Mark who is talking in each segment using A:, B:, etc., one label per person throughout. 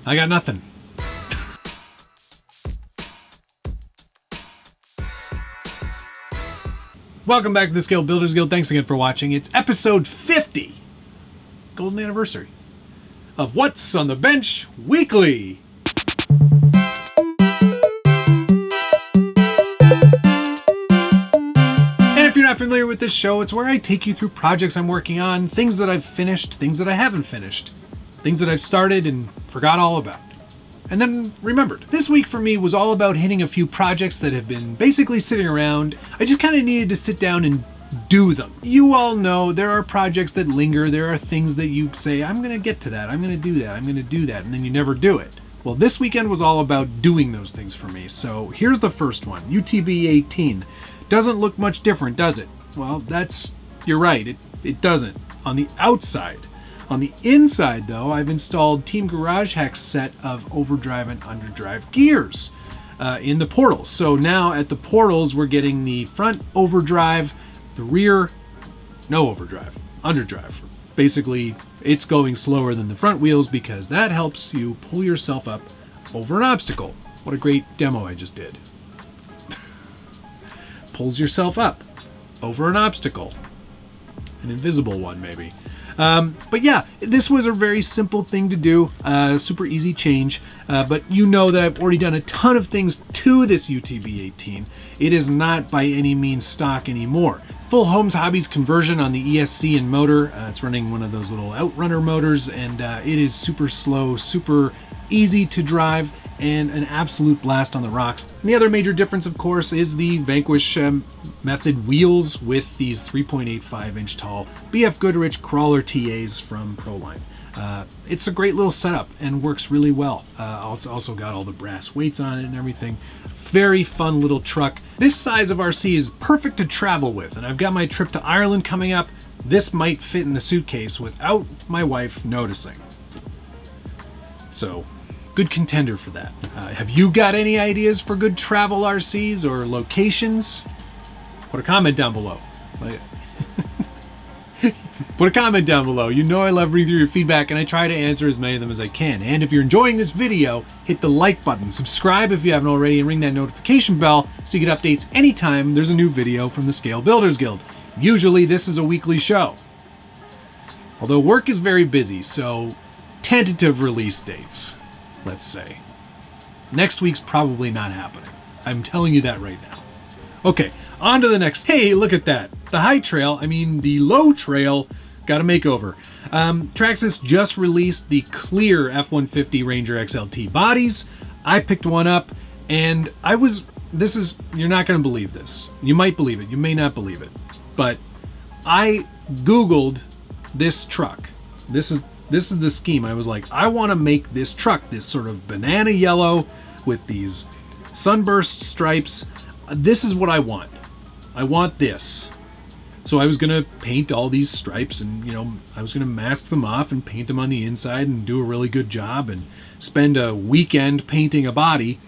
A: I got nothing. Welcome back to the Scale Builders Guild. Thanks again for watching. It's episode 50, golden anniversary, of What's on the Bench Weekly. And if you're not familiar with this show, it's where I take you through projects I'm working on, things that I've finished, things that I haven't finished, things that I've started and forgot all about, and then remembered. This week for me was all about hitting a few projects that have been basically sitting around. I just kind of needed to sit down and do them. You all know there are projects that linger. There are things that you say, I'm going to get to that, I'm going to do that, I'm going to do that, and then you never do it. Well, this weekend was all about doing those things for me. So here's the first one, UTB18. Doesn't look much different, does it? Well, you're right, it doesn't on the outside. On the inside, though, I've installed Team Garage Hack's set of overdrive and underdrive gears in the portals. So now at the portals, we're getting the front overdrive, the rear no overdrive, underdrive. Basically, it's going slower than the front wheels because that helps you pull yourself up over an obstacle. What a great demo I just did. Pulls yourself up over an obstacle. An invisible one, maybe. But yeah, this was a very simple thing to do, super easy change, but you know that I've already done a ton of things to this UTB18. It is not by any means stock anymore. Full Homes Hobbies conversion on the ESC and motor. It's running one of those little outrunner motors, and it is super slow, super easy to drive, and an absolute blast on the rocks. And the other major difference, of course, is the Vanquish method wheels with these 3.85 inch tall BF Goodrich crawler TAs from Proline. It's a great little setup and works really well. It's also got all the brass weights on it and everything. Very fun little truck. This size of RC is perfect to travel with, and I've got my trip to Ireland coming up. This might fit in the suitcase without my wife noticing. So, good contender for that. Have you got any ideas for good travel RCs or locations? Put a comment down below. Put a comment down below. You know I love reading through your feedback, and I try to answer as many of them as I can. And if you're enjoying this video, hit the like button, subscribe if you haven't already, and ring that notification bell so you get updates anytime there's a new video from the Scale Builders Guild. Usually this is a weekly show. Although work is very busy, so tentative release dates, let's say. Next week's probably not happening. I'm telling you that right now. Okay, on to the next. Hey, look at that. The low trail got a makeover. Traxxas just released the clear F150 Ranger XLT bodies. I picked one up, and you're not going to believe this. You might believe it, you may not believe it. But I Googled this truck. This is the scheme. I was like, I want to make this truck, this sort of banana yellow with these sunburst stripes. This is what I want. I want this. So I was going to paint all these stripes, and I was going to mask them off and paint them on the inside and do a really good job and spend a weekend painting a body.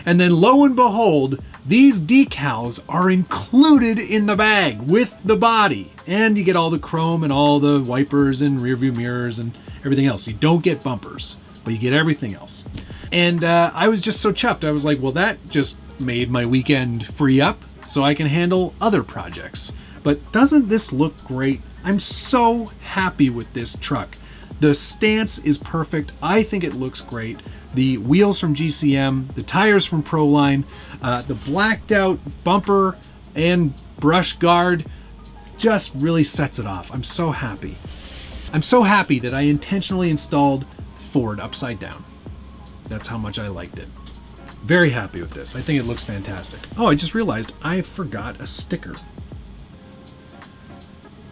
A: And then lo and behold, these decals are included in the bag with the body. And you get all the chrome and all the wipers and rear view mirrors and everything else. You don't get bumpers, but you get everything else. And I was just so chuffed. I was like, well, that just made my weekend free up so I can handle other projects. But doesn't this look great? I'm so happy with this truck. The stance is perfect. I think it looks great. The wheels from GCM, the tires from Proline, the blacked out bumper and brush guard just really sets it off. I'm so happy. I'm so happy that I intentionally installed Ford upside down. That's how much I liked it. Very happy with this. I think it looks fantastic. Oh, I just realized I forgot a sticker.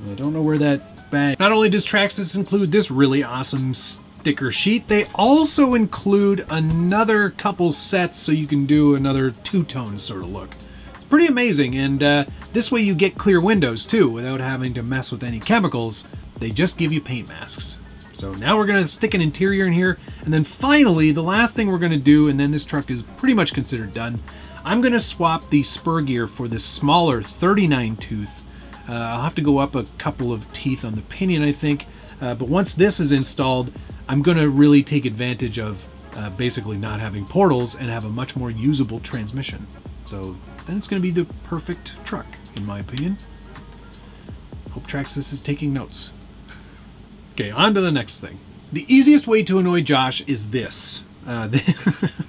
A: I don't know where that bag... Not only does Traxxas include this really awesome sticker sheet, they also include another couple sets so you can do another two-tone sort of look. It's pretty amazing, and this way you get clear windows too without having to mess with any chemicals. They just give you paint masks. So now we're going to stick an interior in here, and then finally the last thing we're going to do, and then this truck is pretty much considered done, I'm going to swap the spur gear for this smaller 39 tooth. I'll have to go up a couple of teeth on the pinion, I think, but once this is installed, I'm going to really take advantage of basically not having portals and have a much more usable transmission. So then it's going to be the perfect truck, in my opinion. Hope Traxxas is taking notes. Okay, on to the next thing. The easiest way to annoy Josh is this.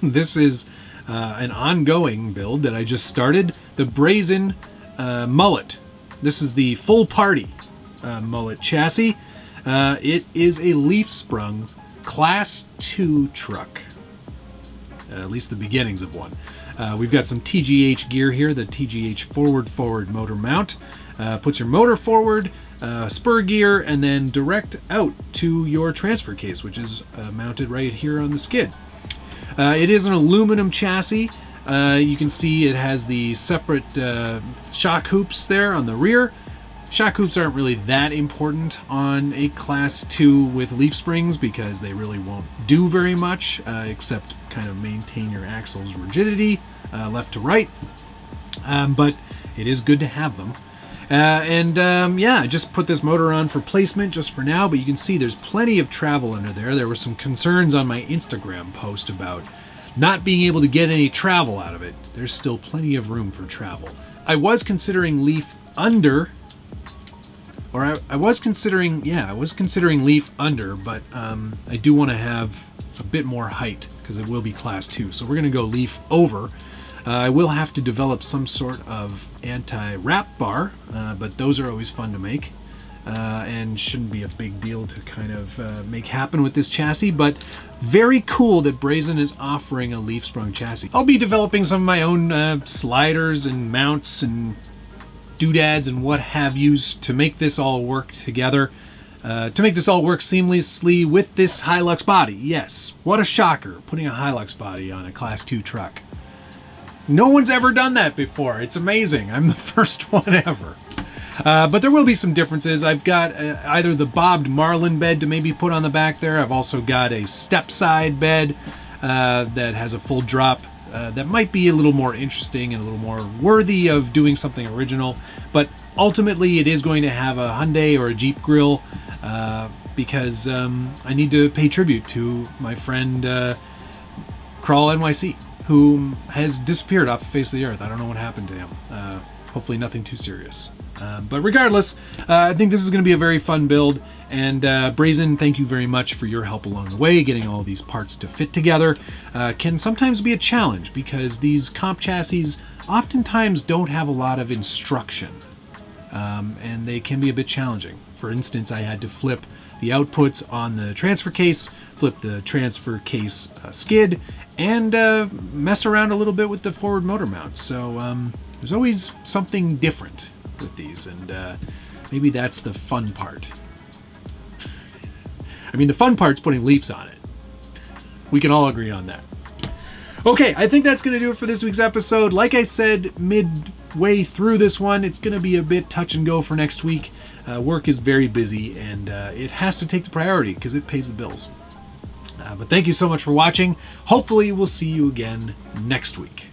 A: This is an ongoing build that I just started, the Brazen mullet. This is the full party mullet chassis. It is a leaf-sprung Class 2 truck. At least the beginnings of one. We've got some TGH gear here, the TGH forward motor mount. Puts your motor forward, spur gear, and then direct out to your transfer case, which is mounted right here on the skid. It is an aluminum chassis. You can see it has the separate shock hoops there on the rear. Shock hoops aren't really that important on a Class 2 with leaf springs because they really won't do very much except kind of maintain your axle's rigidity left to right. But it is good to have them. Yeah, I just put this motor on for placement just for now, but you can see there's plenty of travel under there. There were some concerns on my Instagram post about not being able to get any travel out of it. There's still plenty of room for travel. I was considering leaf under, or I was considering leaf under, but I do want to have a bit more height because it will be Class 2. So we're going to go leaf over. I will have to develop some sort of anti-wrap bar, but those are always fun to make and shouldn't be a big deal to kind of make happen with this chassis, but very cool that Brazen is offering a leaf-sprung chassis. I'll be developing some of my own sliders and mounts and doodads and what have yous to make this all work together, to make this all work seamlessly with this Hilux body. Yes, what a shocker, putting a Hilux body on a Class 2 truck. No one's ever done that before. It's amazing. I'm the first one ever. But there will be some differences. I've got either the bobbed marlin bed to maybe put on the back there. I've also got a step side bed that has a full drop that might be a little more interesting and a little more worthy of doing something original. But ultimately it is going to have a Hyundai or a Jeep grille because I need to pay tribute to my friend Crawl NYC, who has disappeared off the face of the earth. I don't know what happened to him. Hopefully nothing too serious. But regardless, I think this is going to be a very fun build. And Brazen, thank you very much for your help along the way. Getting all these parts to fit together can sometimes be a challenge because these comp chassis oftentimes don't have a lot of instruction. And they can be a bit challenging. For instance, I had to flip the outputs on the transfer case, flip the transfer case skid, and mess around a little bit with the forward motor mounts. So there's always something different with these, and maybe that's the fun part. I mean, the fun part's putting leaves on it. We can all agree on that. Okay, I think that's going to do it for this week's episode. Like I said, midway through this one, it's going to be a bit touch and go for next week. Work is very busy, and it has to take the priority because it pays the bills. But thank you so much for watching. Hopefully we'll see you again next week.